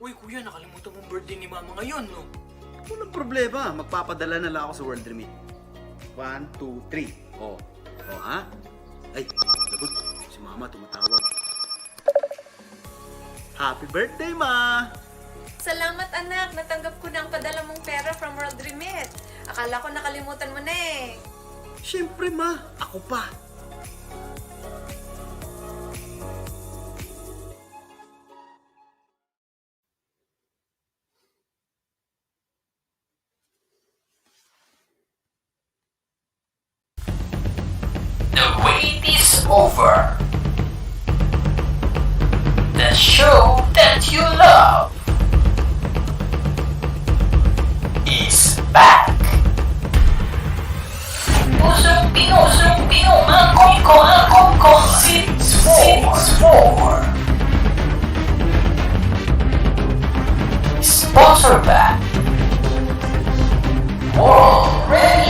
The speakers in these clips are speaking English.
Uy, kuya, nakalimutan mong birthday ni mama ngayon, no? Walang problema. Magpapadala na lang ako sa World Remit. 1, 2, 3. Oh. Oh, ha? Ay, lagot. Si mama tumatawag. Happy birthday, ma! Salamat anak, natanggap ko na ang padala mong pera from World Remit. Akala ko nakalimutan mo na eh. Siyempre, ma. Ako pa. The wait is over. The show that you love is back. Pusong Pinoy, angkong ko, Series 4. Sponsor back. World ready.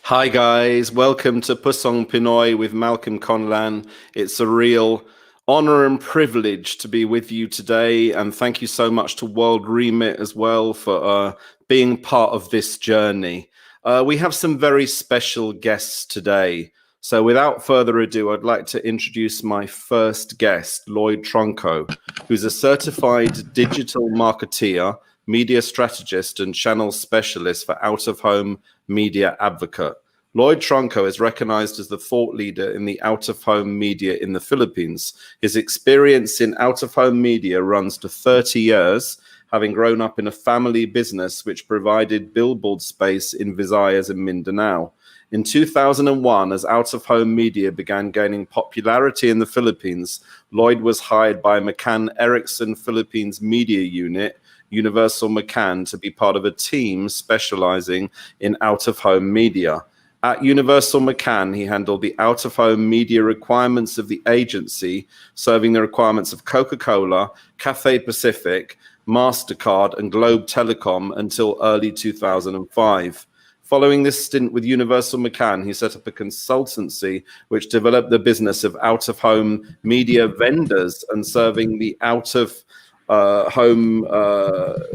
Hi guys, welcome to Pusong Pinoy with Malcolm Conlan. It's a real honor and privilege to be with you today, and thank you so much to World Remit as well for being part of this journey. We have some very special guests today. So without further ado, I'd like to introduce my first guest, Lloyd Tronco, who's a certified digital marketeer, media strategist, and channel specialist for out-of-home media advocate. Lloyd Tronco is recognized as the thought leader in the out-of-home media in the Philippines. His experience in out-of-home media runs to 30 years, having grown up in a family business which provided billboard space in Visayas and Mindanao. In 2001, as out-of-home media began gaining popularity in the Philippines, Lloyd was hired by McCann Erickson Philippines Media Unit, Universal McCann, to be part of a team specializing in out-of-home media. At Universal McCann, he handled the out-of-home media requirements of the agency, serving the requirements of Coca-Cola, Cathay Pacific, MasterCard, and Globe Telecom until early 2005. Following this stint with Universal McCann, he set up a consultancy which developed the business of out-of-home media vendors and serving the out-of-home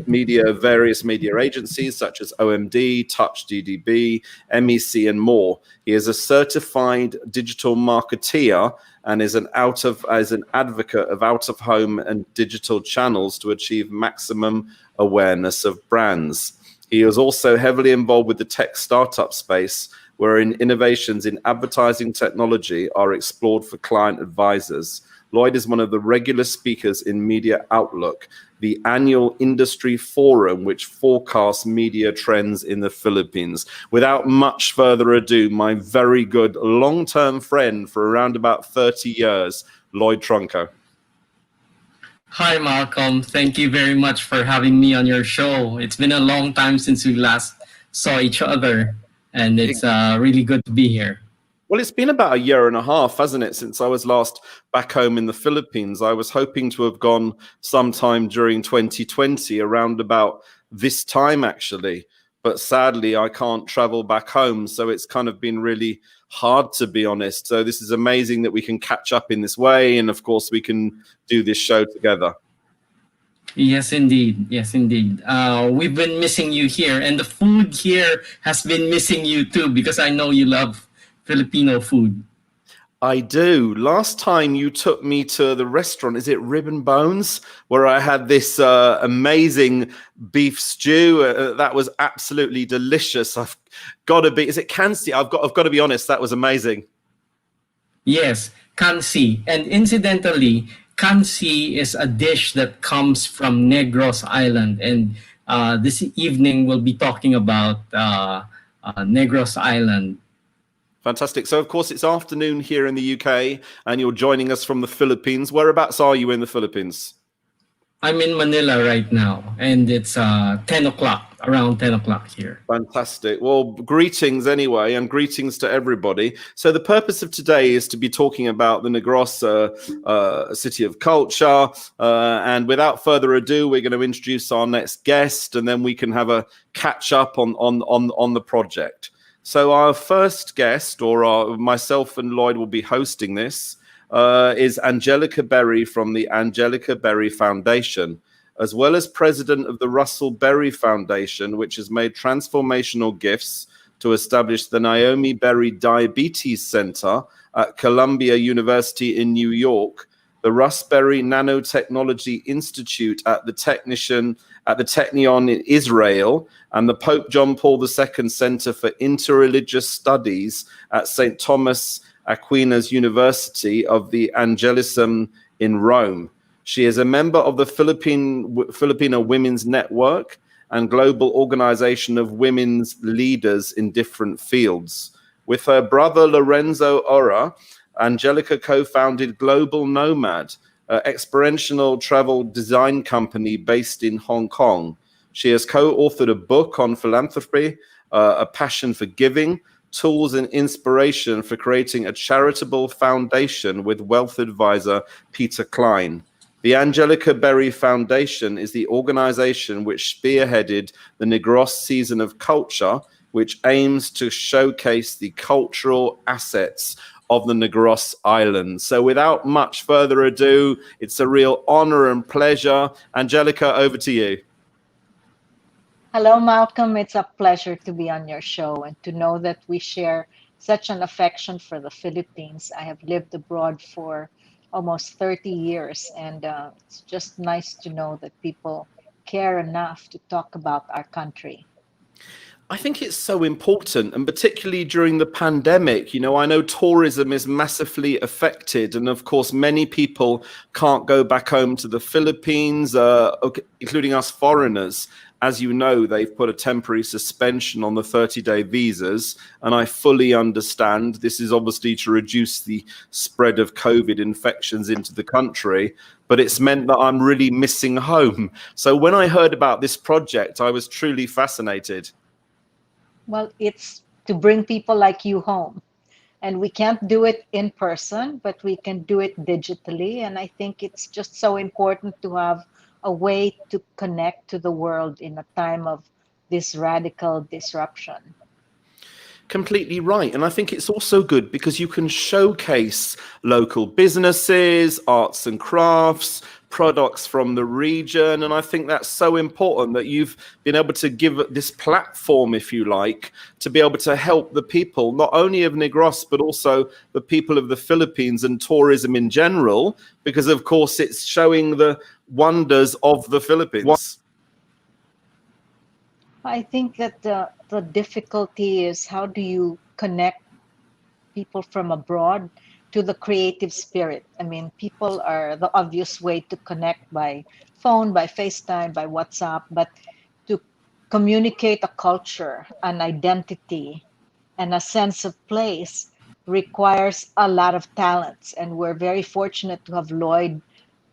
media, various media agencies such as OMD, Touch DDB, MEC, and more. He is a certified digital marketeer and is an advocate of out-of-home and digital channels to achieve maximum awareness of brands. He is also heavily involved with the tech startup space, wherein innovations in advertising technology are explored for client advisors. Lloyd is one of the regular speakers in Media Outlook, the annual industry forum which forecasts media trends in the Philippines. Without much further ado, my very good long-term friend for around about 30 years, Lloyd Tronco. Hi, Malcolm. Thank you very much for having me on your show. It's been a long time since we last saw each other, and it's really good to be here. Well, it's been about a year and a half, hasn't it, since I was last back home in the Philippines. I was hoping to have gone sometime during 2020, around about this time, actually. But sadly, I can't travel back home. So it's kind of been really hard, to be honest. So this is amazing that we can catch up in this way. And of course, we can do this show together. Yes, indeed. Yes, indeed. We've been missing you here. And the food here has been missing you too, because I know you love Filipino food. I do. Last time you took me to the restaurant, is it Ribbon Bones, where I had this amazing beef stew that was absolutely delicious. I've got to be. Is it Kansi? I've got to be honest. That was amazing. Yes, kansi. And incidentally, kansi is a dish that comes from Negros Island. And this evening we'll be talking about Negros Island. Fantastic. So, of course, it's afternoon here in the UK, and you're joining us from the Philippines. Whereabouts are you in the Philippines? I'm in Manila right now, and it's 10 o'clock, around 10 o'clock here. Fantastic. Well, greetings anyway, and greetings to everybody. So the purpose of today is to be talking about the Negros City of Culture. And without further ado, we're going to introduce our next guest, and then we can have a catch up on the project. So our first guest, myself and Lloyd will be hosting this, is Angelica Berrie from the Angelica Berrie Foundation, as well as president of the Russell Berrie Foundation, which has made transformational gifts to establish the Naomi Berrie Diabetes Center at Columbia University in New York, the Russ Berrie Nanotechnology Institute at the Technion in Israel, and the Pope John Paul II Center for Interreligious Studies at St. Thomas Aquinas University of the Angelicum in Rome. She is a member of the Filipino Women's Network and Global Organization of Women's Leaders in Different Fields. With her brother Lorenzo Ora, Angelica co-founded Global Nomad, an experiential travel design company based in Hong Kong. She has co-authored a book on philanthropy, a passion for giving, tools and inspiration for creating a charitable foundation with wealth advisor Peter Klein. The Angelica Berrie Foundation is the organization which spearheaded the Negros Season of Culture, which aims to showcase the cultural assets of the Negros Islands. So without much further ado, it's a real honor and pleasure. Angelica, over to you. Hello, Malcolm. It's a pleasure to be on your show and to know that we share such an affection for the Philippines. I have lived abroad for almost 30 years, and it's just nice to know that people care enough to talk about our country. I think it's so important, and particularly during the pandemic. I know tourism is massively affected, and of course, many people can't go back home to the Philippines, including us foreigners. As you know, they've put a temporary suspension on the 30-day visas, and I fully understand this is obviously to reduce the spread of COVID infections into the country, but it's meant that I'm really missing home. So when I heard about this project, I was truly fascinated. Well, it's to bring people like you home. And we can't do it in person, but we can do it digitally. And I think it's just so important to have a way to connect to the world in a time of this radical disruption. Completely right. And I think it's also good because you can showcase local businesses, arts and crafts, products from the region. And I think that's so important that you've been able to give this platform, if you like, to be able to help the people, not only of Negros, but also the people of the Philippines and tourism in general, because of course it's showing the wonders of the Philippines. I think that the difficulty is how do you connect people from abroad to the creative spirit? I mean, people are the obvious way to connect by phone, by FaceTime, by WhatsApp, but to communicate a culture, an identity, and a sense of place requires a lot of talents. And we're very fortunate to have Lloyd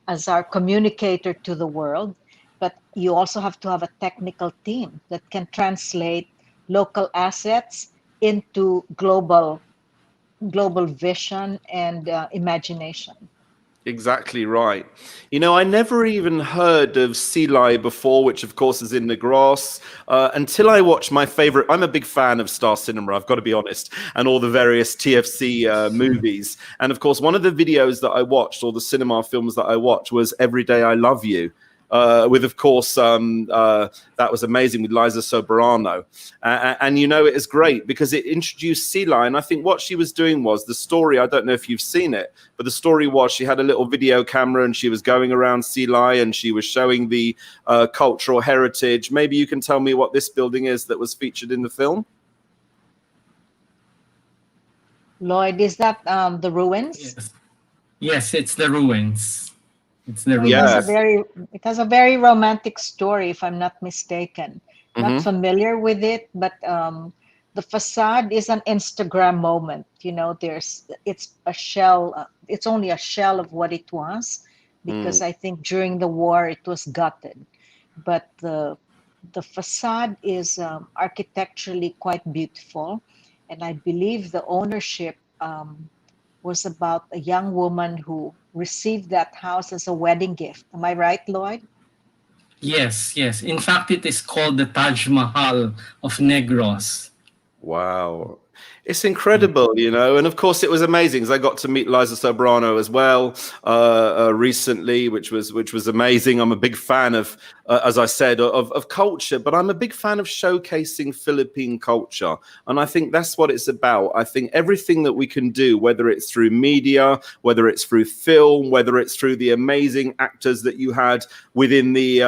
as our communicator to the world. But you also have to have a technical team that can translate local assets into global vision and imagination. Exactly right. I never even heard of Silay before, which of course is in Negros, until I watched my favorite. I'm a big fan of Star Cinema, I've got to be honest, and all the various TFC movies. And of course, one of the videos that I watched, or the cinema films that I watched, was Every Day I Love You. With, of course, that was amazing with Liza Soberano. And it is great because it introduced Silay. And I think what she was doing was the story. I don't know if you've seen it, but the story was she had a little video camera and she was going around Silay and she was showing the cultural heritage. Maybe you can tell me what this building is that was featured in the film? Lloyd, is that the ruins? Yes, it's the ruins. It's the It has a very romantic story, if I'm not mistaken. Not familiar with it, but the facade is an Instagram moment. It's a shell. It's only a shell of what it was, because I think during the war it was gutted. But the facade is architecturally quite beautiful, and I believe the ownership was about a young woman who received that house as a wedding gift. Am I right, Lloyd? Yes, yes. In fact, it is called the Taj Mahal of Negros. Wow. It's incredible, you know, and of course it was amazing because I got to meet Liza Sobrano as well recently, which was amazing. I'm a big fan of, as I said, of culture, but I'm a big fan of showcasing Philippine culture, and I think that's what it's about. I think everything that we can do, whether it's through media, whether it's through film, whether it's through the amazing actors that you had within the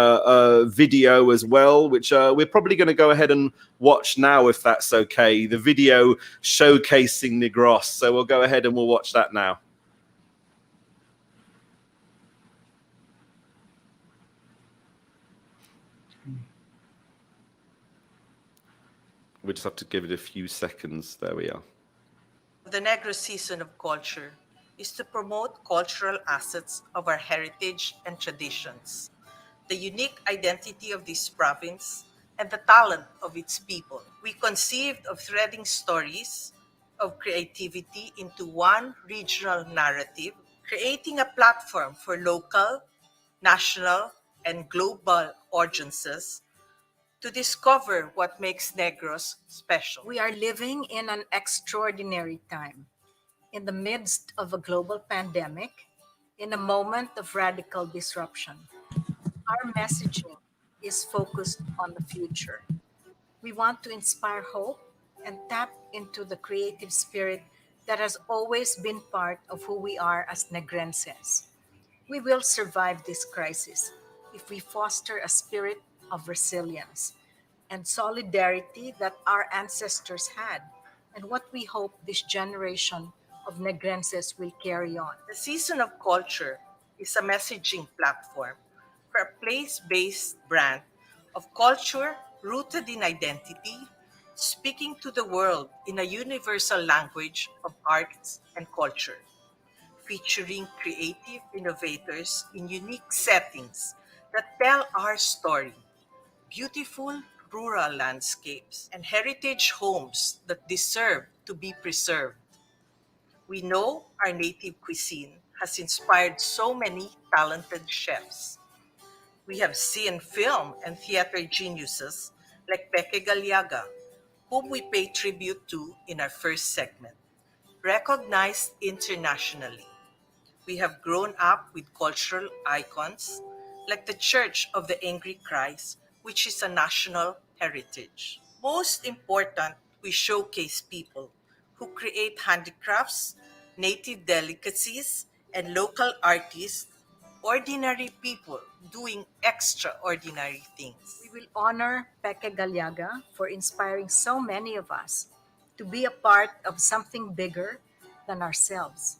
video as well, which we're probably going to go ahead and watch now, if that's okay. The video showcasing Negros. So we'll go ahead and we'll watch that now. We just have to give it a few seconds. There we are. The Negro Season of Culture is to promote cultural assets of our heritage and traditions, the unique identity of this province, and the talent of its people. We conceived of threading stories of creativity into one regional narrative, creating a platform for local, national, and global audiences to discover what makes Negros special. We are living in an extraordinary time. In the midst of a global pandemic, in a moment of radical disruption, our messaging is focused on the future. We want to inspire hope and tap into the creative spirit that has always been part of who we are as Negrenses. We will survive this crisis if we foster a spirit of resilience and solidarity that our ancestors had, and what we hope this generation of Negrenses will carry on. The Season of Culture is a messaging platform for a place-based brand of culture rooted in identity, speaking to the world in a universal language of arts and culture, featuring creative innovators in unique settings that tell our story, beautiful rural landscapes, and heritage homes that deserve to be preserved. We know our native cuisine has inspired so many talented chefs. We have seen film and theater geniuses like Peque Galiaga, whom we pay tribute to in our first segment, recognized internationally. We have grown up with cultural icons like the Church of the Angry Christ, which is a national heritage. Most important, we showcase people who create handicrafts, native delicacies, and local artists, ordinary people doing extraordinary things. We will honor Peke Galiaga for inspiring so many of us to be a part of something bigger than ourselves.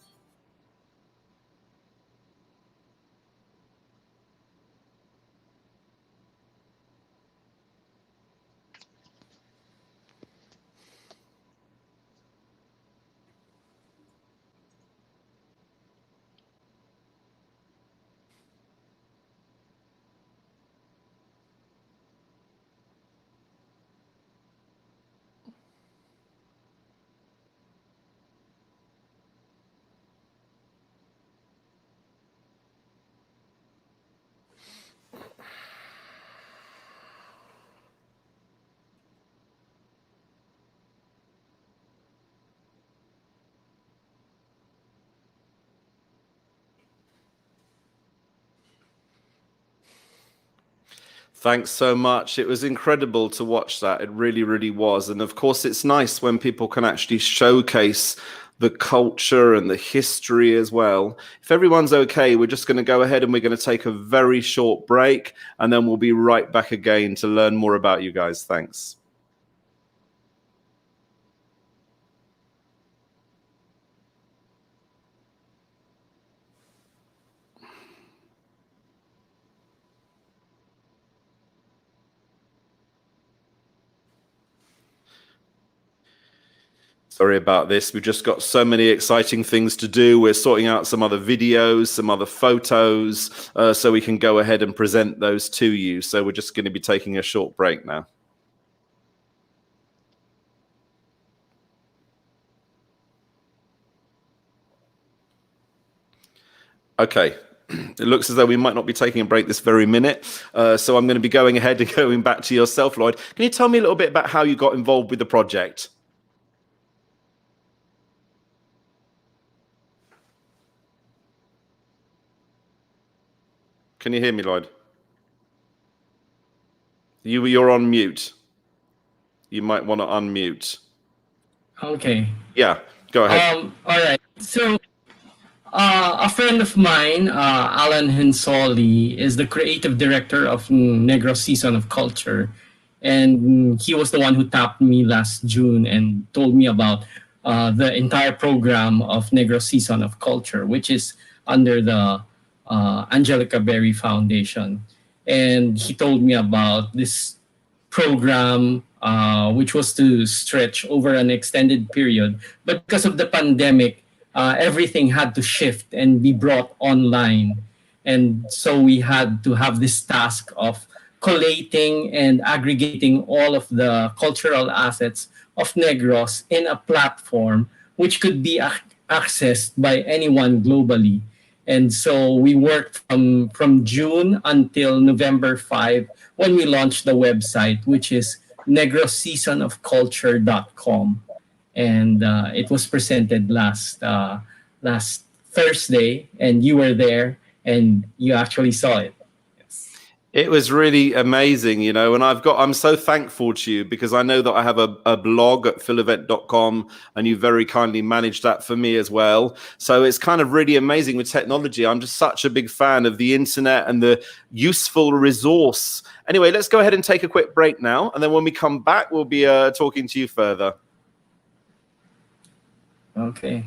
Thanks so much. It was incredible to watch that. It really, really was. And of course, it's nice when people can actually showcase the culture and the history as well. If everyone's okay, we're just going to go ahead and we're going to take a very short break, and then we'll be right back again to learn more about you guys. Thanks. Sorry about this. We've just got so many exciting things to do. We're sorting out some other videos, some other photos, so we can go ahead and present those to you. So we're just going to be taking a short break now. Okay. It looks as though we might not be taking a break this very minute. So I'm going to be going ahead and going back to yourself, Lloyd. Can you tell me a little bit about how you got involved with the project? Can you hear me, Lloyd? You're on mute. You might want to unmute. Okay. Yeah, go ahead. All right. So a friend of mine, Alan Hensoli, is the creative director of Negros Season of Culture. And he was the one who tapped me last June and told me about the entire program of Negros Season of Culture, which is under the Angelica Berrie Foundation. And he told me about this program, which was to stretch over an extended period. But because of the pandemic, everything had to shift and be brought online. And so we had to have this task of collating and aggregating all of the cultural assets of Negros in a platform which could be accessed by anyone globally. And so we worked from June until November 5 when we launched the website, which is negrosseasonofculture.com. And it was presented last Thursday, and you were there, and you actually saw it. It was really amazing, you know, and I'm so thankful to you because I know that I have a blog at philevent.com and you very kindly managed that for me as well. So it's kind of really amazing with technology. I'm just such a big fan of the internet and the useful resource. Anyway, let's go ahead and take a quick break now. And then when we come back, we'll be talking to you further. Okay.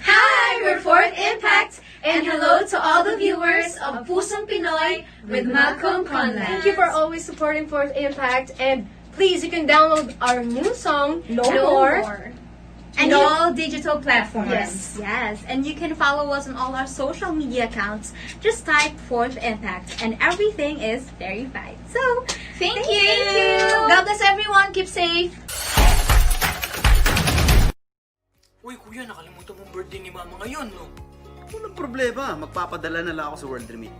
Hi, we're Fourth Impact, and hello to all the viewers of Pusong Pinoy with Malcolm Conlan. Thank you for always supporting Fourth Impact, and please, you can download our new song, No More. And all digital platforms. Yes, and you can follow us on all our social media accounts. Just type Fourth Impact, and everything is verified. So, Thank you. God bless everyone. Keep safe. Uy, kuya, nakalimutan mong birthday ni mama ngayon, no? Walang problema. Magpapadala na lang ako sa World Remit.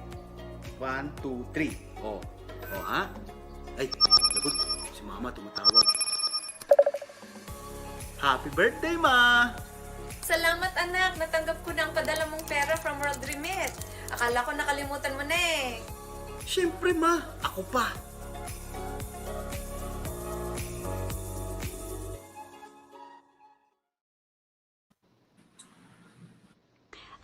1, 2, 3. Oh, ha? Ay, lagot. Si mama tumatawag. Happy birthday, ma! Salamat anak, natanggap ko na ang padala mong pera from World Remit. Akala ko nakalimutan mo na eh. Siyempre, ma. Ako pa.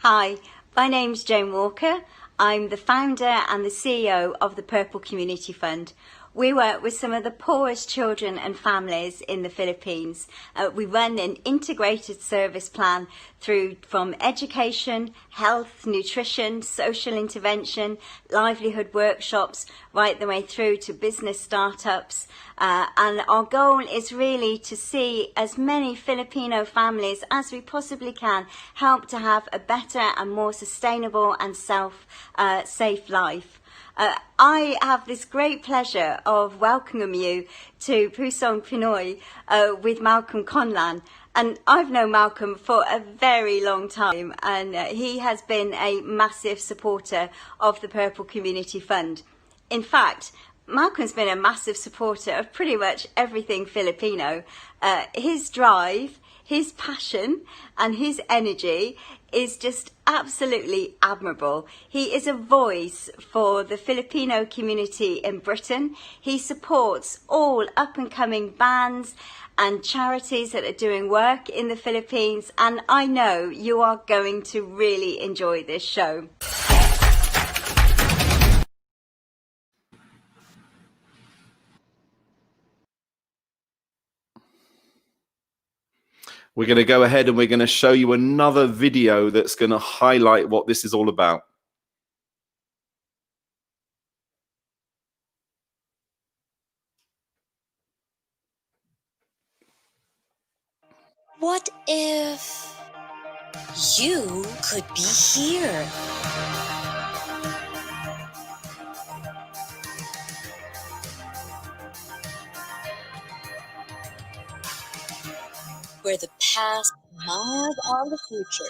Hi, my name's Jane Walker. I'm the founder and the CEO of the Purple Community Fund. We work with some of the poorest children and families in the Philippines. We run an integrated service plan from education, health, nutrition, social intervention, livelihood workshops, right the way through to business startups. And our goal is really to see as many Filipino families as we possibly can help to have a better and more sustainable and safe life. I have this great pleasure of welcoming you to Pusong Pinoy with Malcolm Conlan. And I've known Malcolm for a very long time, and he has been a massive supporter of the Purple Community Fund. In fact, Malcolm's been a massive supporter of pretty much everything Filipino. His drive, his passion and his energy is just absolutely admirable. He is a voice for the Filipino community in Britain. He supports all up-and-coming bands and charities that are doing work in the Philippines, and I know you are going to really enjoy this show. We're going to go ahead and we're going to show you another video that's going to highlight what this is all about. What if you could be here? Where the past might on the future.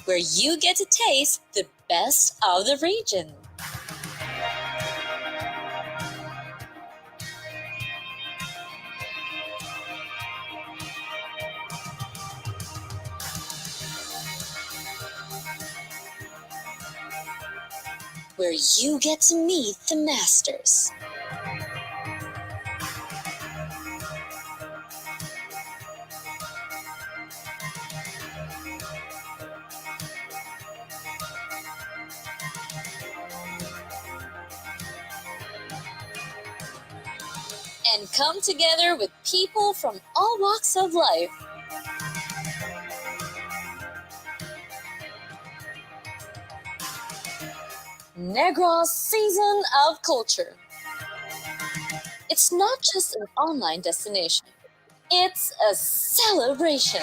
Where you get to taste the best of the region. Where you get to meet the masters. And come together with people from all walks of life. Negros Season of Culture. It's not just an online destination, it's a celebration.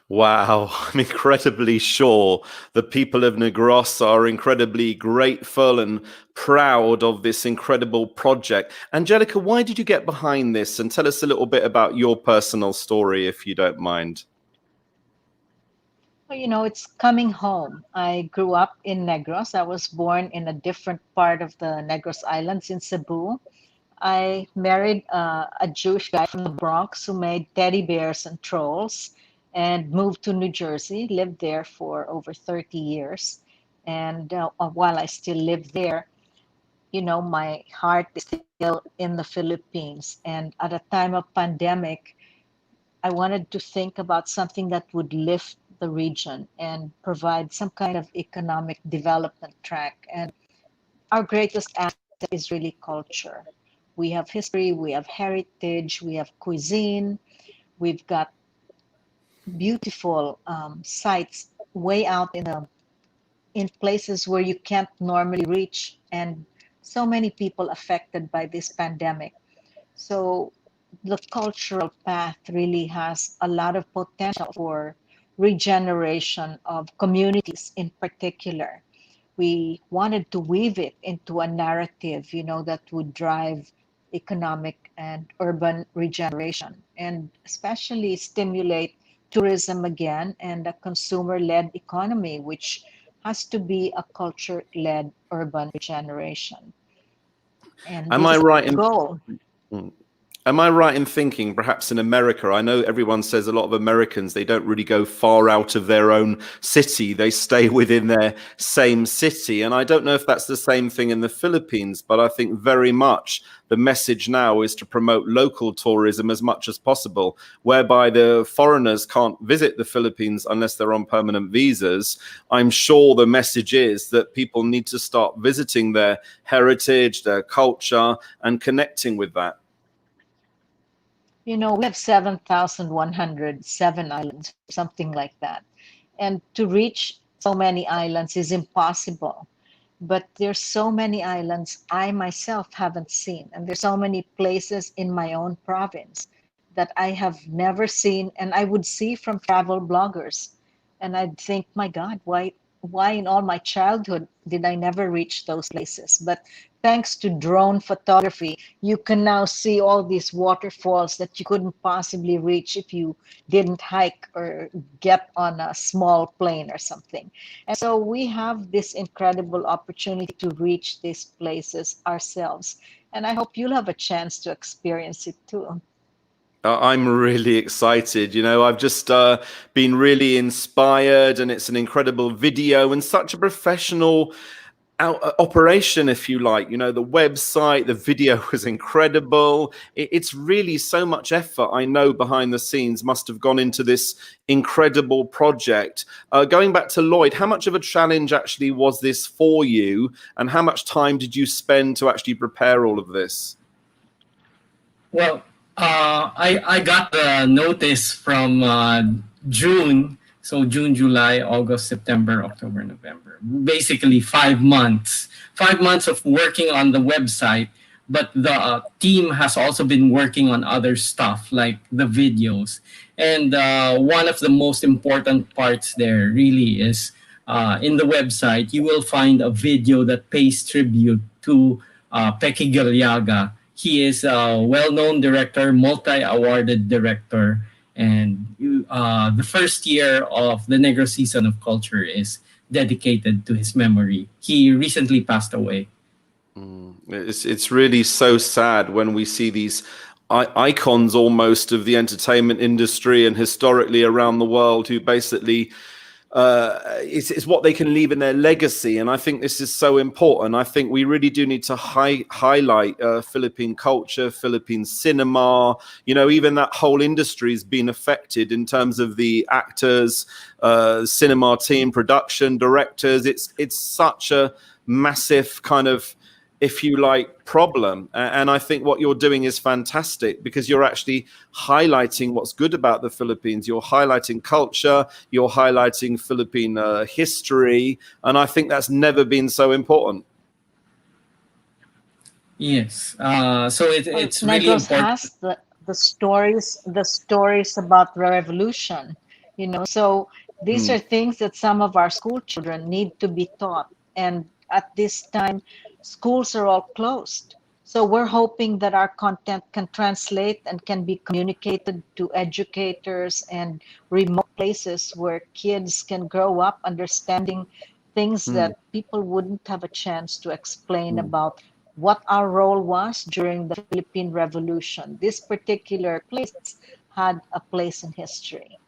Wow, I'm incredibly sure the people of Negros are incredibly grateful and proud of this incredible project. Angelica, why did you get behind this? And tell us a little bit about your personal story, if you don't mind. Well, you know, it's coming home. I grew up in Negros. I was born in a different part of the Negros Islands in Cebu. I married a Jewish guy from the Bronx who made teddy bears and trolls and moved to New Jersey, lived there for over 30 years. And while I still live there, you know, my heart is still in the Philippines. And at a time of pandemic, I wanted to think about something that would lift the region and provide some kind of economic development track. And our greatest asset is really culture. We have history, we have heritage, we have cuisine, we've got beautiful sites way out in places where you can't normally reach, and so many people affected by this pandemic. So the cultural path really has a lot of potential for regeneration of communities in particular. We wanted to weave it into a narrative, you know, that would drive economic and urban regeneration and especially stimulate tourism again and a consumer-led economy, which has to be a culture-led urban regeneration. And Am this I is right the in goal. Am I right in thinking perhaps in America, I know everyone says a lot of Americans, they don't really go far out of their own city. They stay within their same city. And I don't know if that's the same thing in the Philippines, but I think very much the message now is to promote local tourism as much as possible, whereby the foreigners can't visit the Philippines unless they're on permanent visas. I'm sure the message is that people need to start visiting their heritage, their culture, and connecting with that. You know, we have 7,107 islands, something like that. And to reach so many islands is impossible. But there's so many islands I myself haven't seen. And there's so many places in my own province that I have never seen and I would see from travel bloggers. And I'd think, my God, why in all my childhood did I never reach those places? But thanks to drone photography, you can now see all these waterfalls that you couldn't possibly reach if you didn't hike or get on a small plane or something. And so we have this incredible opportunity to reach these places ourselves. And I hope you'll have a chance to experience it too. I'm really excited. You know, I've just been really inspired, and it's an incredible video and such a professional operation, if you like. You know, the website, the video was incredible. It's really so much effort, I know, behind the scenes must have gone into this incredible project. Going back to Lloyd, how much of a challenge actually was this for you, and how much time did you spend to actually prepare all of this? Well, I got the notice from June. So June, July, August, September, October, November. Basically 5 months. 5 months of working on the website, but the team has also been working on other stuff like the videos. And one of the most important parts there really is in the website, you will find a video that pays tribute to Pecky Galiaga. He is a well-known director, multi-awarded director. And the first year of the Negro Season of Culture is dedicated to his memory. He recently passed away. It's really so sad when we see these icons almost of the entertainment industry and historically around the world who basically it's what they can leave in their legacy. And I think this is so important. I think we really do need to highlight Philippine culture, Philippine cinema. You know, even that whole industry has been affected in terms of the actors, cinema team, production, directors. It's such a massive kind of, if you like, problem. And I think what you're doing is fantastic because you're actually highlighting what's good about the Philippines. You're highlighting culture, you're highlighting Philippine history. And I think that's never been so important. Yes. So it's really Negros important. has the stories about the revolution, you know, so these are things that some of our school children need to be taught. And at this time, schools are all closed. So we're hoping that our content can translate and can be communicated to educators and remote places where kids can grow up understanding things that people wouldn't have a chance to explain about what our role was during the Philippine Revolution. This particular place had a place in history.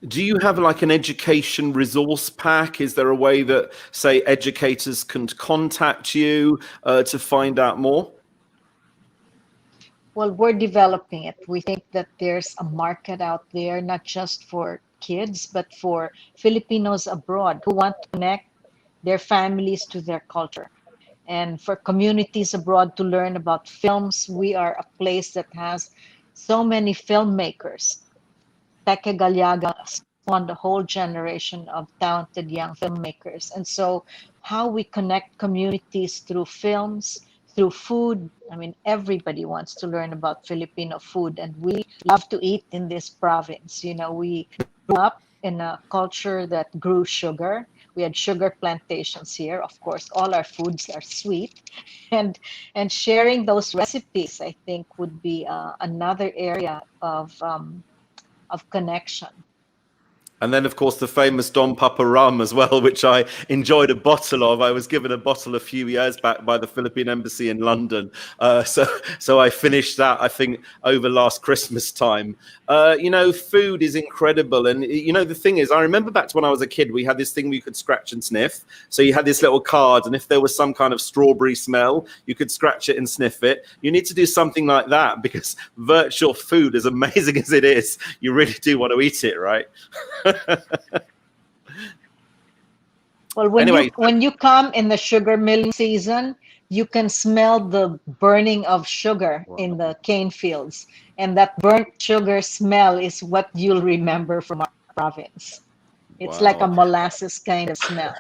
Do you have like an education resource pack? Is there a way that, say, educators can contact you to find out more? Well, we're developing it. We think that there's a market out there, not just for kids, but for Filipinos abroad who want to connect their families to their culture. And for communities abroad to learn about films, we are a place that has so many filmmakers. Peque Galiaga spawned a whole generation of talented young filmmakers. And so how we connect communities through films, through food. I mean, everybody wants to learn about Filipino food, and we love to eat in this province. You know, we grew up in a culture that grew sugar. We had sugar plantations here. Of course, all our foods are sweet. And sharing those recipes, I think, would be another area of connection. And then, of course, the famous Don Papa rum as well, which I enjoyed a bottle of. I was given a bottle a few years back by the Philippine Embassy in London. So I finished that, I think, over last Christmas time. You know, food is incredible. And, you know, the thing is, I remember back to when I was a kid, we had this thing where you could scratch and sniff. So you had this little card, and if there was some kind of strawberry smell, you could scratch it and sniff it. You need to do something like that because virtual food, as amazing as it is, you really do want to eat it, right? Well, when you come in the sugar milling season, you can smell the burning of sugar in the cane fields. And that burnt sugar smell is what you'll remember from our province. It's like a molasses kind of smell.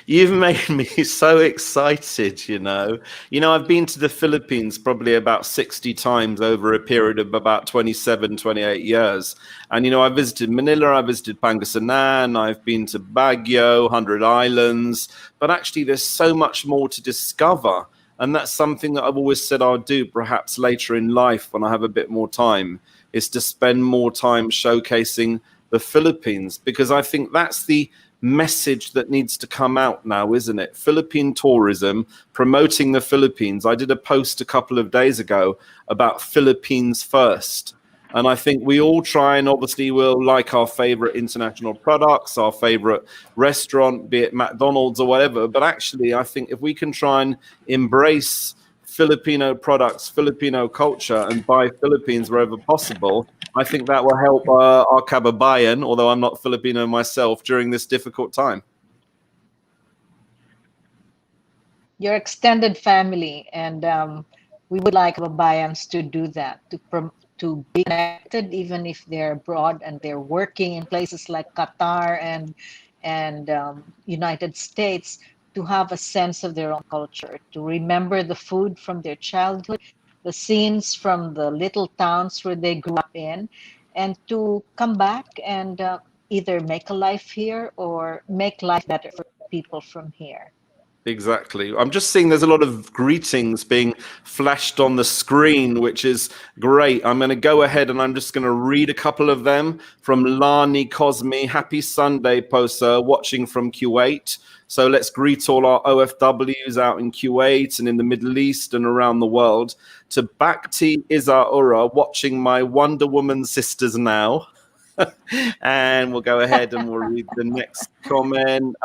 You've made me so excited, you know. You know, I've been to the Philippines probably about 60 times over a period of about 27, 28 years. And, you know, I visited Manila, I visited Pangasinan, I've been to Baguio, 100 Islands. But actually, there's so much more to discover. And that's something that I've always said I'll do perhaps later in life when I have a bit more time, is to spend more time showcasing the Philippines, because I think that's the message that needs to come out now, isn't it? Philippine tourism, promoting the Philippines. I did a post a couple of days ago about Philippines first. And I think we all try and obviously will like our favorite international products, our favorite restaurant, be it McDonald's or whatever. But actually, I think if we can try and embrace Filipino products, Filipino culture, and buy Philippines wherever possible, I think that will help our kababayan, although I'm not Filipino myself, during this difficult time. Your extended family, and we would like Babayans to do that, to be connected, even if they're abroad and they're working in places like Qatar and United States, to have a sense of their own culture, to remember the food from their childhood, the scenes from the little towns where they grew up in, and to come back and either make a life here or make life better for people from here. Exactly. I'm just seeing there's a lot of greetings being flashed on the screen, which is great. I'm going to go ahead and I'm just going to read a couple of them from Lani Cosme. Happy Sunday, Posa, watching from Kuwait. So let's greet all our OFWs out in Kuwait and in the Middle East and around the world. To Bhakti Izaura, watching my Wonder Woman sisters now. And we'll go ahead and we'll read the next comment.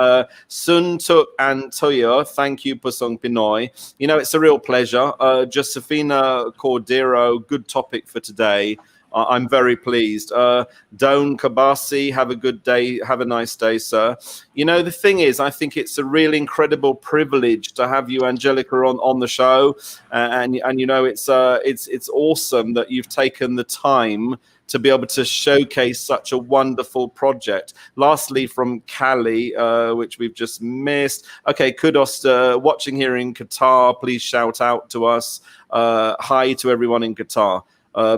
Sun Tuk and Toyo, thank you, Pusong Pinoy. You know, it's a real pleasure. Josefina Cordero, good topic for today. I'm very pleased. Doan Kabasi, have a good day. Have a nice day, sir. You know, the thing is, I think it's a really incredible privilege to have you, Angelica, on the show. And you know, it's awesome that you've taken the time to be able to showcase such a wonderful project. Lastly, from Cali, which we've just missed. Okay, kudos to watching here in Qatar. Please shout out to us. Hi to everyone in Qatar.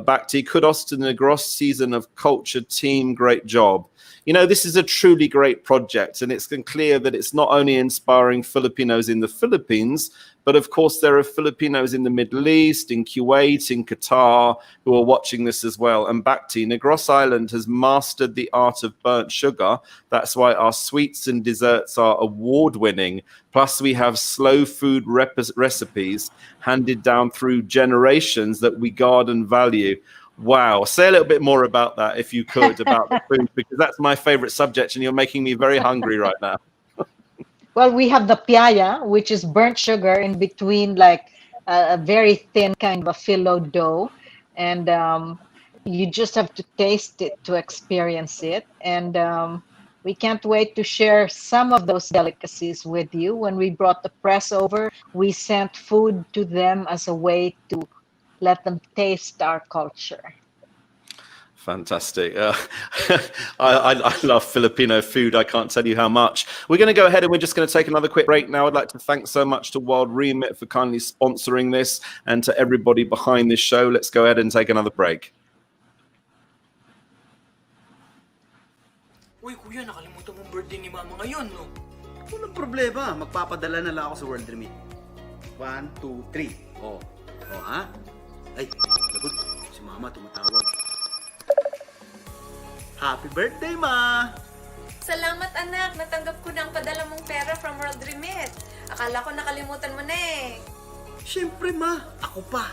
Bhakti, kudos to the Negros Season of Culture team. Great job. You know, this is a truly great project, and it's clear that it's not only inspiring Filipinos in the Philippines, but of course there are Filipinos in the Middle East, in Kuwait, in Qatar, who are watching this as well. And Bhakti, Negros Island has mastered the art of burnt sugar. That's why our sweets and desserts are award-winning. Plus we have slow food recipes handed down through generations that we guard and value. Wow. Say a little bit more about that, if you could, about the food, because that's my favorite subject and you're making me very hungry right now. Well, we have the piaya, which is burnt sugar in between, like a very thin kind of a phyllo dough. And you just have to taste it to experience it. And we can't wait to share some of those delicacies with you. When we brought the press over, we sent food to them as a way to let them taste our culture. Fantastic. I love Filipino food. I can't tell you how much. We're going to go ahead and we're just going to take another quick break now. I'd like to thank so much to World Remit for kindly sponsoring this and to everybody behind this show. Let's go ahead and take another break. Uy, kuya, nakalimutan mong birthday ni mama ngayon, no? Walang problema. Magpapadala na lang ako sa World Remit. 1, 2, 3. Oh, ha? Ay, lagot. Si mama tumatawag. Happy birthday, ma! Salamat anak, natanggap ko na ang padala mong pera from World Remit. Akala ko nakalimutan mo na eh. Siyempre, ma. Ako pa.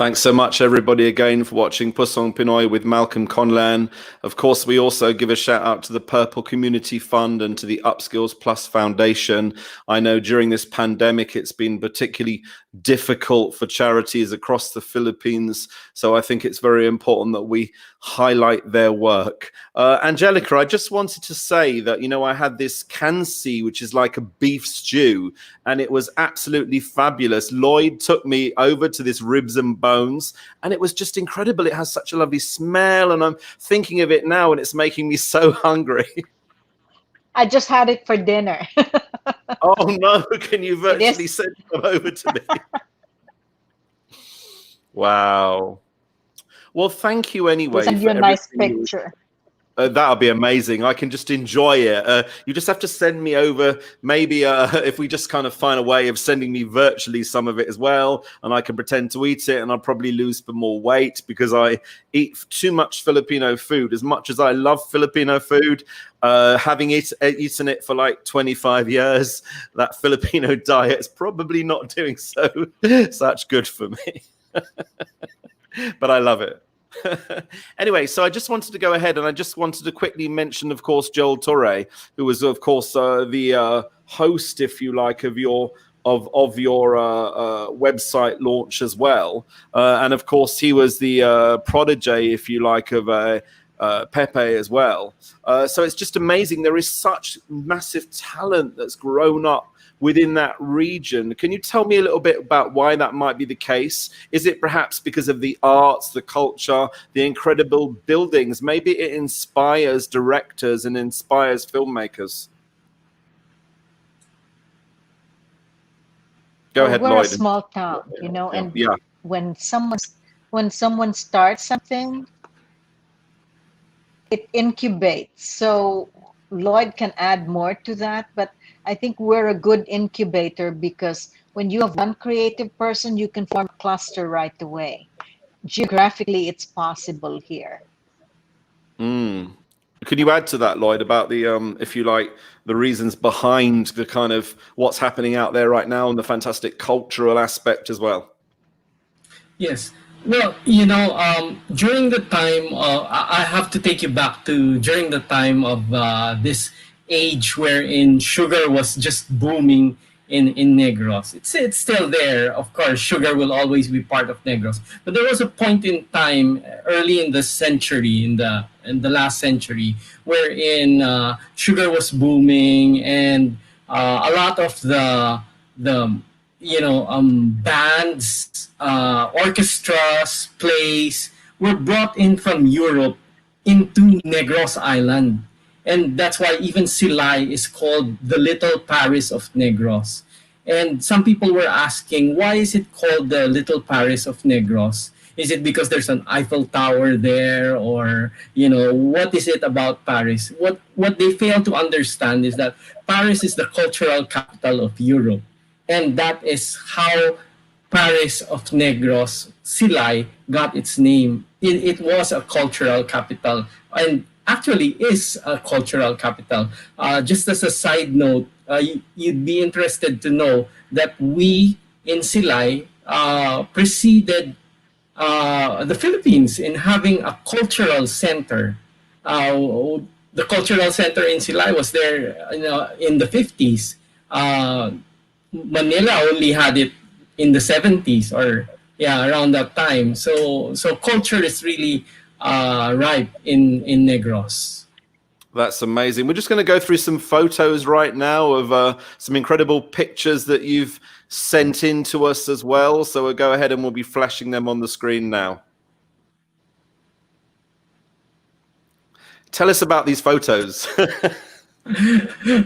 Thanks so much, everybody, again for watching Pusong Pinoy with Malcolm Conlan. Of course, we also give a shout out to the Purple Community Fund and to the Upskills Plus Foundation. I know during this pandemic, it's been particularly difficult for charities across the Philippines. So I think it's very important that we highlight their work. Angelica, I just wanted to say that, you know, I had this kansi, which is like a beef stew, and it was absolutely fabulous. Lloyd took me over to this ribs and bones, and it was just incredible. It has such a lovely smell, and I'm thinking of it now, and it's making me so hungry. I just had it for dinner. Oh no, can you virtually send them over to me? Wow. Well, thank you anyway. We'll send you a nice picture. That'll be amazing. I can just enjoy it. You just have to send me over, maybe if we just kind of find a way of sending me virtually some of it as well, and I can pretend to eat it, and I'll probably lose some more weight because I eat too much Filipino food. As much as I love Filipino food, having eaten it for like 25 years, that Filipino diet is probably not doing such good for me. But I love it. Anyway, so I just wanted to go ahead and I just wanted to quickly mention, of course, Joel Torre, who was, of course, the host, if you like, of your website launch as well. And of course, he was the protege, if you like, of Pepe as well. So it's just amazing. There is such massive talent that's grown up within that region. Can you tell me a little bit about why that might be the case? Is it perhaps because of the arts, the culture, the incredible buildings? Maybe it inspires directors and inspires filmmakers. Go ahead, we're Lloyd. a small town, you know, and yeah. when someone starts something, it incubates. So Lloyd can add more to that, but I think we're a good incubator because when you have one creative person, you can form a cluster right away. Geographically, it's possible here. Can you add to that, Lloyd, about the, if you like, the reasons behind the kind of what's happening out there right now and the fantastic cultural aspect as well? Yes. Well, you know, during the time, I have to take you back to during the time of this age wherein sugar was just booming in Negros. It's still there, of course. Sugar will always be part of Negros, but there was a point in time early in the century, in the last century, wherein sugar was booming, and a lot of the bands, orchestras, plays were brought in from Europe into Negros Island. And that's why even Silay is called the Little Paris of Negros. And some people were asking, why is it called the Little Paris of Negros? Is it because there's an Eiffel Tower there? Or, you know, what is it about Paris? What they fail to understand is that Paris is the cultural capital of Europe. And that is how Paris of Negros, Silay, got its name. It was a cultural capital. And actually is a cultural capital. Just as a side note, you'd be interested to know that we in Silay preceded the Philippines in having a cultural center. The cultural center in Silay was there in the 50s. Manila only had it in the 70s or around that time. So culture is really ripe in Negros. That's amazing. We're just going to go through some photos right now of some incredible pictures that you've sent in to us as well. So we'll go ahead and we'll be flashing them on the screen now. Tell us about these photos.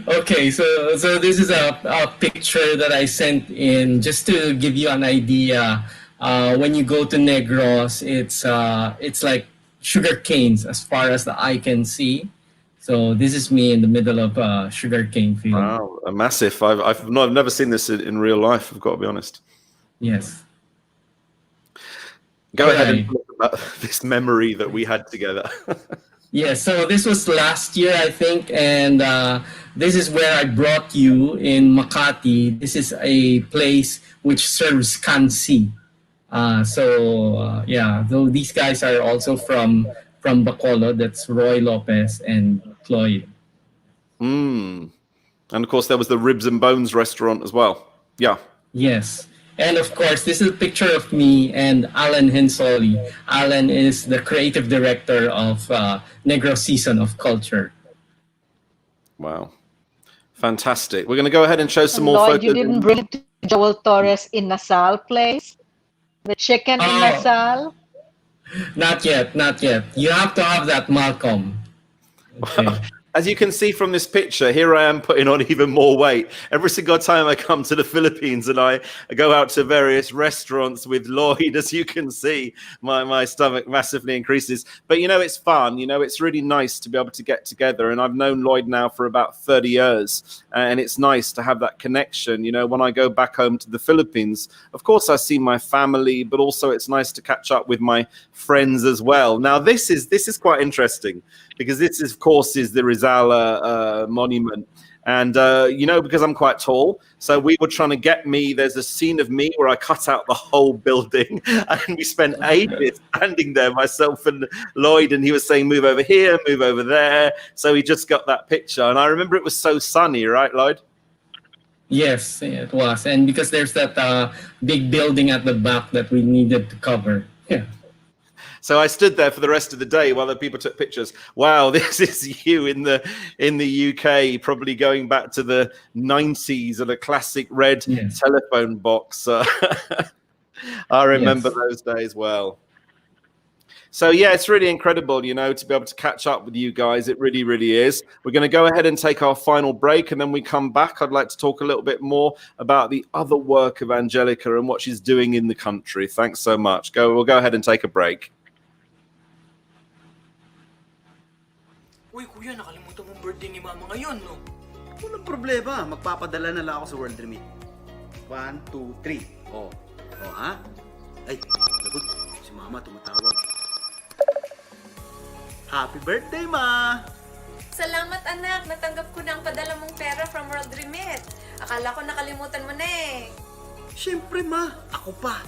Okay, so this is a picture that I sent in just to give you an idea. When you go to Negros, it's like sugar canes as far as the eye can see. So this is me in the middle of a sugar cane field. Wow, a massive. I've never seen this in real life, I've got to be honest. Yes. Go ahead and talk about this memory that we had together. Yeah, so this was last year, I think, and this is where I brought you in Makati. This is a place which serves kansi. Yeah, though these guys are also from Bacolod. That's Roy Lopez and Lloyd. And of course, there was the Ribs and Bones restaurant as well. Yeah. Yes. And of course, this is a picture of me and Alan Hensoli. Alan is the creative director of Negro Season of Culture. Wow. Fantastic. We're going to go ahead and show some And more Lloyd, photos. you didn't bring it to Joel Torres in Nasal place? The chicken in Nasal? Not yet, not yet. You have to have that, Malcolm. Okay. As you can see from this picture, here I am putting on even more weight. Every single time I come to the Philippines and I go out to various restaurants with Lloyd, as you can see, my stomach massively increases. But, you know, it's fun. You know, it's really nice to be able to get together. And I've known Lloyd now for about 30 years. And it's nice to have that connection. You know, when I go back home to the Philippines, of course, I see my family, but also it's nice to catch up with my friends as well. Now, this is quite interesting, because this, of course, is the Rizal monument. And, you know, because I'm quite tall, so we were trying to get me, there's a scene of me where I cut out the whole building, and we spent ages standing there, myself and Lloyd, and he was saying, move over here, move over there. So he just got that picture. And I remember it was so sunny, right, Lloyd? Yes, it was. And because there's that big building at the back that we needed to cover. Yeah. So I stood there for the rest of the day while the people took pictures. Wow, this is you in the UK, probably going back to the 90s and a classic red telephone box. I remember those days well. So yeah, it's really incredible, you know, to be able to catch up with you guys. It really, really is. We're going to go ahead and take our final break, and then we come back. I'd like to talk a little bit more about the other work of Angelica and what she's doing in the country. Thanks so much. We'll go ahead and take a break. Uy, kuya, nakalimutan mong birthday ni mama ngayon, no? Walang problema. Magpapadala na lang ako sa World Remit. 1, 2, 3. Oh. Oh, ha? Ay, lagot. Si mama tumatawag. Happy birthday, ma! Salamat anak, natanggap ko na ang padala mong pera from World Remit. Akala ko nakalimutan mo na eh. Siyempre, ma. Ako pa.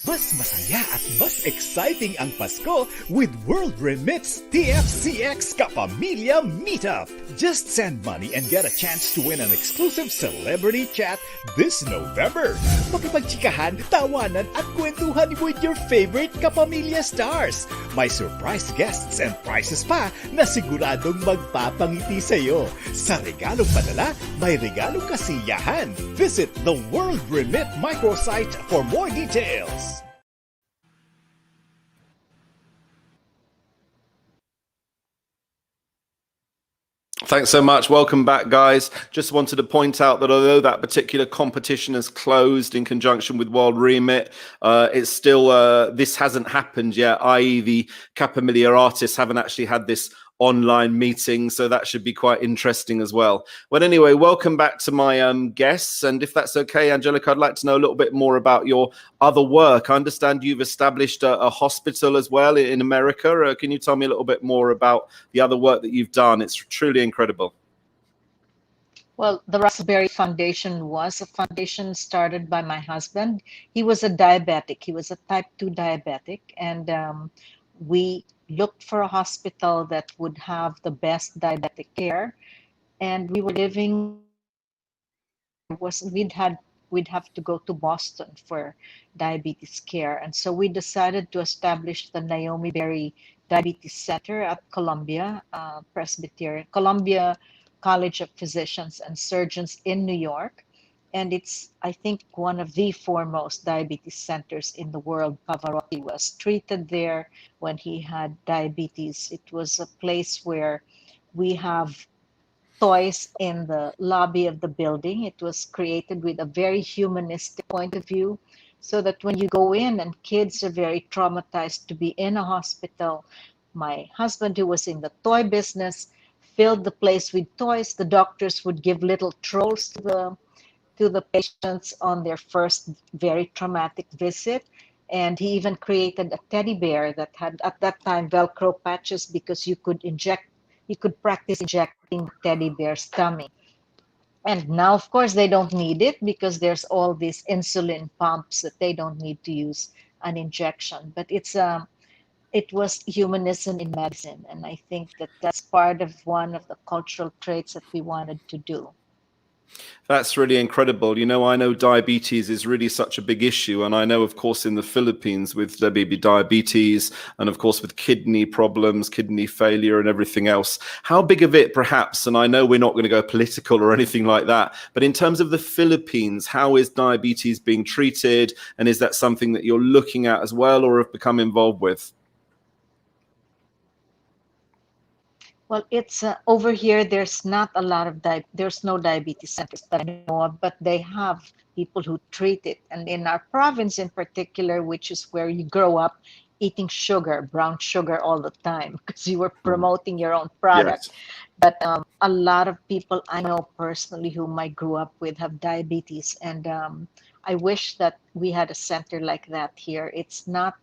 Mas masaya at mas exciting ang Pasko with World Remit's TFCX Kapamilya Meetup. Just send money and get a chance to win an exclusive celebrity chat this November. Makipagchikahan, tawanan at kwentuhan with your favorite Kapamilya stars. May surprise guests and prizes pa na siguradong magpapangiti sa'yo. Sa regalong padala, may regalong kasiyahan. Visit the World Remit microsite for more details. Thanks so much. Welcome back, guys. Just wanted to point out that although that particular competition has closed in conjunction with World Remit, it's still, this hasn't happened yet, i.e. the Kapamilya artists haven't actually had this online meeting, so that should be quite interesting as well. Well, anyway, welcome back to my guests, and if that's okay, Angelica, I'd like to know a little bit more about your other work. I understand you've established a hospital as well in America. Can you tell me a little bit more about the other work that you've done? It's truly incredible. Well, the Raspberry Foundation was a foundation started by my husband. He was a diabetic. He was a type 2 diabetic, and we looked for a hospital that would have the best diabetic care. And we were living, we'd have to go to Boston for diabetes care. And so we decided to establish the Naomi Berrie Diabetes Center at Columbia Columbia College of Physicians and Surgeons in New York. And it's, I think, one of the foremost diabetes centers in the world. Pavarotti was treated there when he had diabetes. It was a place where we have toys in the lobby of the building. It was created with a very humanistic point of view, so that when you go in and kids are very traumatized to be in a hospital, my husband, who was in the toy business, filled the place with toys. The doctors would give little trolls to the patients on their first very traumatic visit, And he even created a teddy bear that had at that time Velcro patches because you could practice injecting the teddy bear's tummy. And now, of course, they don't need it because there's all these insulin pumps that they don't need to use an injection. But it was humanism in medicine, and I think that that's part of one of the cultural traits that we wanted to do. That's really incredible. You know, I know diabetes is really such a big issue. And I know, of course, in the Philippines with the baby diabetes and, of course, with kidney problems, kidney failure and everything else. How big of it, perhaps, and I know we're not going to go political or anything like that, but in terms of the Philippines, how is diabetes being treated? And is that something that you're looking at as well or have become involved with? Well, it's over here. There's not a lot of there's no diabetes centers that I know of, but they have people who treat it. And in our province, in particular, which is where you grow up eating sugar, brown sugar all the time, because you were promoting your own product. Yes. But a lot of people I know personally whom I grew up with have diabetes, and I wish that we had a center like that here. It's not.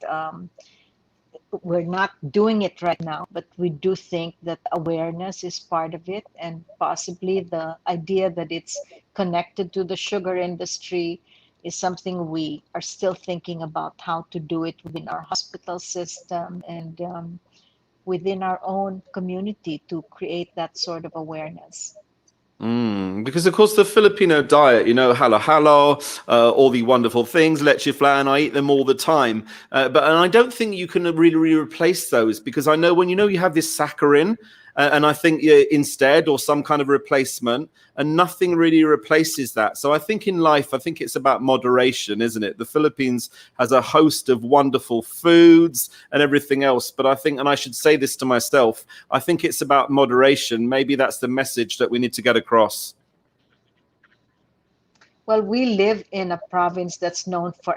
We're not doing it right now, but we do think that awareness is part of it, and possibly the idea that it's connected to the sugar industry is something we are still thinking about how to do it within our hospital system and within our own community to create that sort of awareness. Because of course the Filipino diet, you know, halo halo, all the wonderful things, leche flan, I eat them all the time. And I don't think you can really replace those, because I know when you have this saccharin, and I think instead, or some kind of replacement, and nothing really replaces that. So I think in life, I think it's about moderation, isn't it? The Philippines has a host of wonderful foods and everything else. But I think, and I should say this to myself, I think it's about moderation. Maybe that's the message that we need to get across. Well, we live in a province that's known for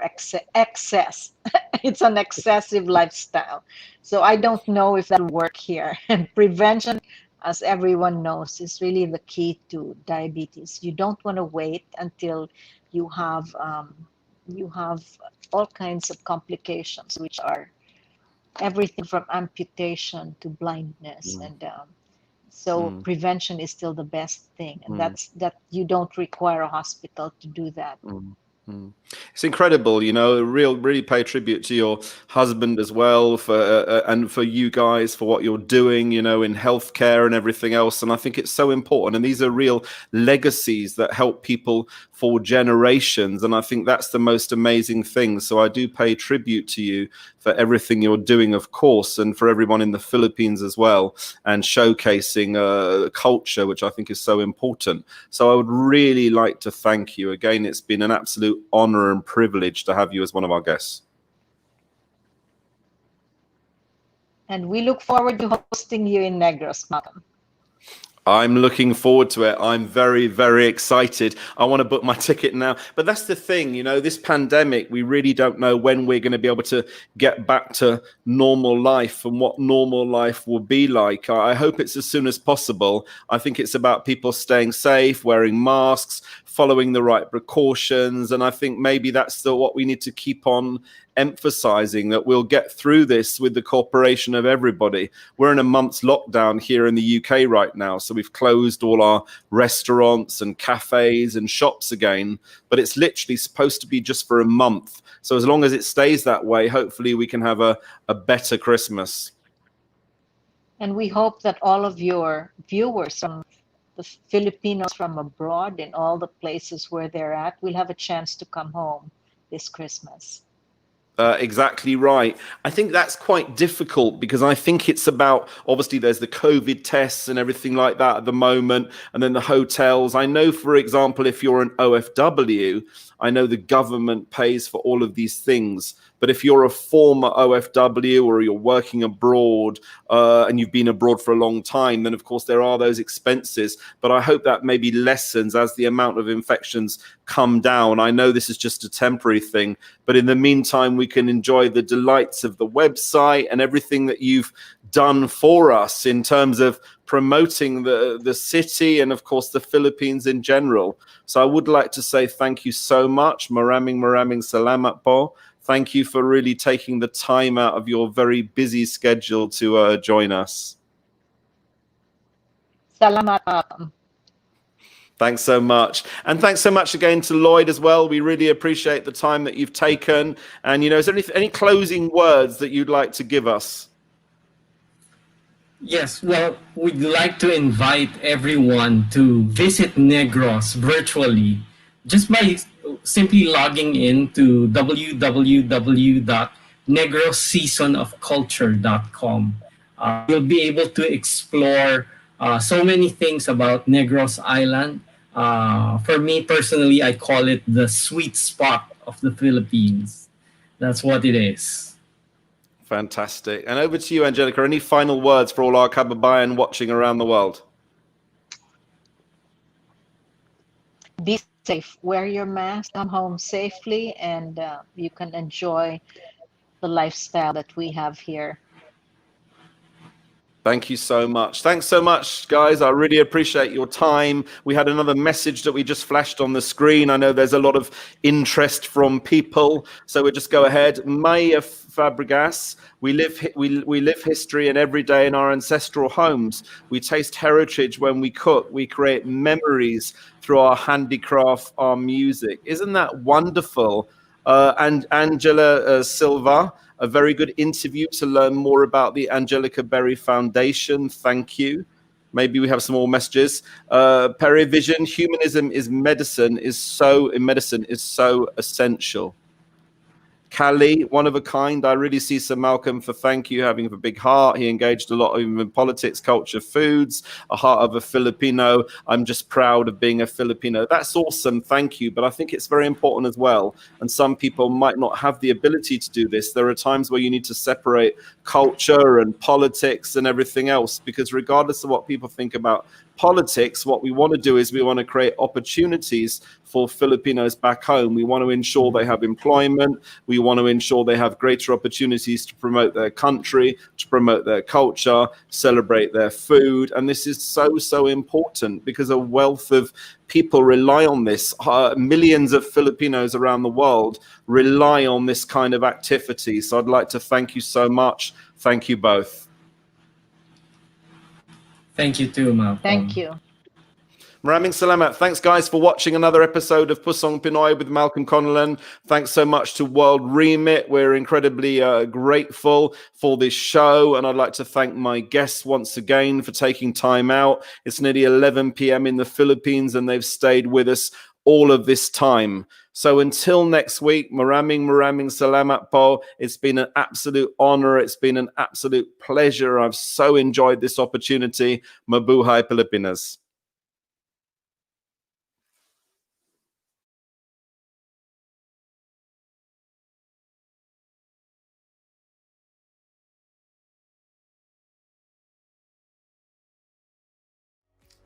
excess. It's an excessive lifestyle. So I don't know if that'll work here. And prevention, as everyone knows, is really the key to diabetes. You don't want to wait until you have all kinds of complications, which are everything from amputation to blindness. And so prevention is still the best thing, and that you don't require a hospital to do that. It's incredible, really pay tribute to your husband as well and for you guys for what you're doing, in healthcare and everything else. And I think it's so important. And these are real legacies that help people for generations. And I think that's the most amazing thing. So I do pay tribute to you for everything you're doing, of course, and for everyone in the Philippines as well, and showcasing culture, which I think is so important. So I would really like to thank you again. It's been an absolute honor and privilege to have you as one of our guests. And we look forward to hosting you in Negros, Malcolm. I'm looking forward to it. I'm very, very excited. I want to book my ticket now. But that's the thing, this pandemic, we really don't know when we're going to be able to get back to normal life and what normal life will be like. I hope it's as soon as possible. I think it's about people staying safe, wearing masks, following the right precautions. And I think maybe that's still what we need to keep on emphasizing, that we'll get through this with the cooperation of everybody. We're in a month's lockdown here in the UK right now, so we've closed all our restaurants and cafes and shops again, but it's literally supposed to be just for a month. So as long as it stays that way, hopefully we can have a better Christmas. And we hope that all of your viewers from the Filipinos from abroad and all the places where they're at will have a chance to come home this Christmas. Exactly right. I think that's quite difficult because I think it's about, obviously there's the COVID tests and everything like that at the moment, and then the hotels. I know, for example, if you're an OFW, I know the government pays for all of these things. But if you're a former OFW or you're working abroad and you've been abroad for a long time, then of course there are those expenses. But I hope that maybe lessens as the amount of infections come down. I know this is just a temporary thing, but in the meantime, we can enjoy the delights of the website and everything that you've done for us in terms of promoting the city and of course the Philippines in general. So I would like to say thank you so much. Maraming salamat po. Thank you for really taking the time out of your very busy schedule to join us. Salamat. Thanks so much. And thanks so much again to Lloyd as well. We really appreciate the time that you've taken. And, you know, is there any closing words that you'd like to give us? Yes, well, we'd like to invite everyone to visit Negros virtually just by simply logging in to www.negrosseasonofculture.com. You'll be able to explore so many things about Negros Island. For me personally, I call it the sweet spot of the Philippines. That's what it is. Fantastic. And over to you, Angelica. Any final words for all our kababayan watching around the world? Be safe. Wear your mask. Come home safely, and you can enjoy the lifestyle that we have here. Thank you so much. Thanks so much, guys. I really appreciate your time. We had another message that we just flashed on the screen. I know there's a lot of interest from people, so we'll just go ahead. Maya Fabregas, we live history in every day in our ancestral homes. We taste heritage when we cook. We create memories through our handicraft, our music. Isn't that wonderful? And Angela Silva, a very good interview to learn more about the Angelica Berrie Foundation. Thank you. Maybe we have some more messages. Perivision, humanism is medicine is so essential. Callie, one of a kind. I really see Sir Malcolm for thank you, having a big heart. He engaged a lot in politics, culture, foods, a heart of a Filipino. I'm just proud of being a Filipino. That's awesome. Thank you. But I think it's very important as well. And some people might not have the ability to do this. There are times where you need to separate culture and politics and everything else, because regardless of what people think about politics, what we want to do is we want to create opportunities for Filipinos back home. We want to ensure they have employment. We want to ensure they have greater opportunities to promote their country, to promote their culture, celebrate their food. And this is so, so important because a wealth of people rely on this. Millions of Filipinos around the world rely on this kind of activity. So I'd like to thank you so much. Thank you both. Thank you too, Malcolm. Thank you. Maraming salamat. Thanks, guys, for watching another episode of Pusong Pinoy with Malcolm Conlan. Thanks so much to World Remit. We're incredibly grateful for this show. And I'd like to thank my guests once again for taking time out. It's nearly 11 p.m. in the Philippines, and they've stayed with us all of this time. So until next week, maraming salamat po. It's been an absolute honor. It's been an absolute pleasure. I've so enjoyed this opportunity. Mabuhay Pilipinas.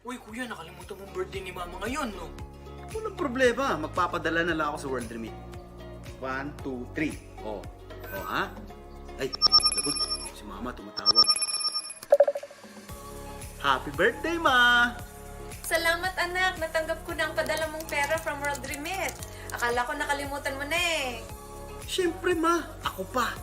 Uy, kuya, nakalimutan mong birthday ni mama ngayon, no? Walang problema. Magpapadala na lang ako sa World Remit. 1, 2, 3. Oh. Oh, ha? Ay, lagot. Si mama tumatawag. Happy birthday, ma! Salamat anak, natanggap ko na ang padala mong pera from World Remit. Akala ko nakalimutan mo na eh. Siyempre, ma. Ako pa.